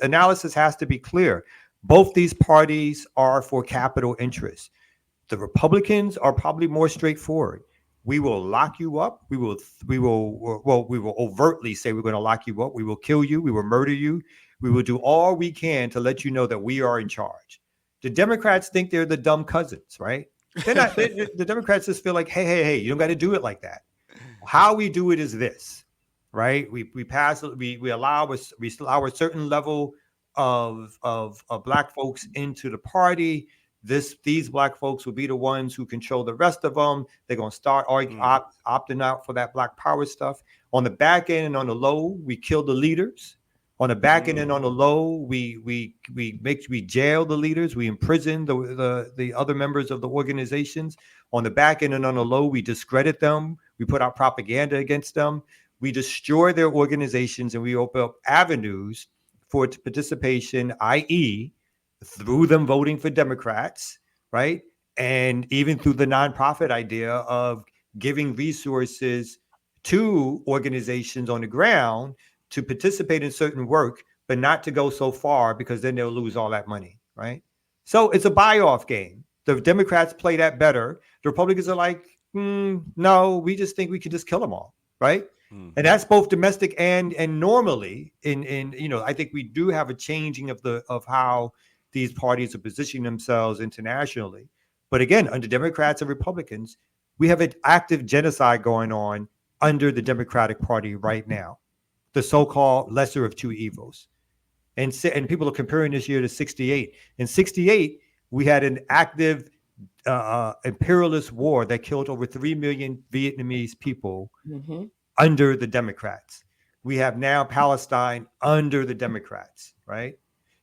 analysis has to be clear. Both these parties are for capital interests. The Republicans are probably more straightforward. We will lock you up. We will overtly say we're going to lock you up. We will kill you. We will murder you. We will do all we can to let you know that we are in charge. The Democrats think they're the dumb cousins, right? They're not. The Democrats just feel like, hey, you don't got to do it like that. How we do it is this, right? We allow a certain level of black folks into the party. These black folks will be the ones who control the rest of them. They're gonna start opting out for that black power stuff. On the back end and on the low, we kill the leaders. On the back end and on the low, we jail the leaders. We imprison the other members of the organizations. On the back end and on the low, we discredit them. We put out propaganda against them. We destroy their organizations, and we open up avenues for participation, i.e., through them voting for Democrats, right? And even through the nonprofit idea of giving resources to organizations on the ground to participate in certain work, but not to go so far because then they'll lose all that money, right? So it's a buy-off game. The Democrats play that better. The Republicans are like, no, we just think we can just kill them all, right? And that's both domestic and normally in I think we do have a changing of how these parties are positioning themselves internationally. But again, under Democrats and Republicans, we have an active genocide going on under the Democratic Party right now, the so-called lesser of two evils. And people are comparing this year to 68. In 68, we had an active imperialist war that killed over 3 million Vietnamese people under the Democrats. We have now Palestine under the Democrats, right?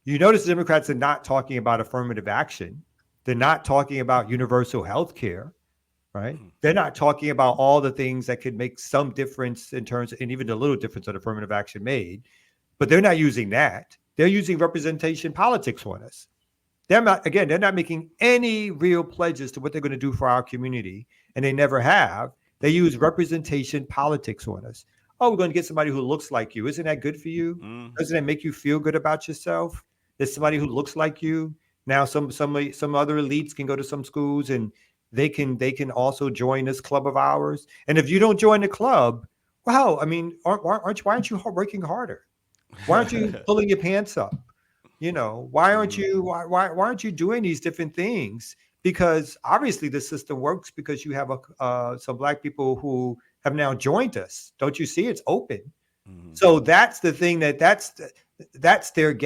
You notice the Democrats are not talking about affirmative action. They're not talking about universal health care, right? They're not talking about all the things that could make some difference in terms of, and even the little difference that affirmative action made, but they're not using that. They're using representation politics on us. They're not making any real pledges to what they're going to do for our community, and they never have. They use representation politics on us. Oh, we're going to get somebody who looks like you. Isn't that good for you? Doesn't that make you feel good about yourself? There's somebody who looks like you. Now, some other elites can go to some schools and they can also join this club of ours. And if you don't join the club, well, I mean, why aren't you working harder? Why aren't you pulling your pants up? Why aren't you doing these different things? Because obviously the system works because you have some black people who have now joined us. Don't you see? It's open. So that's the thing that's their game.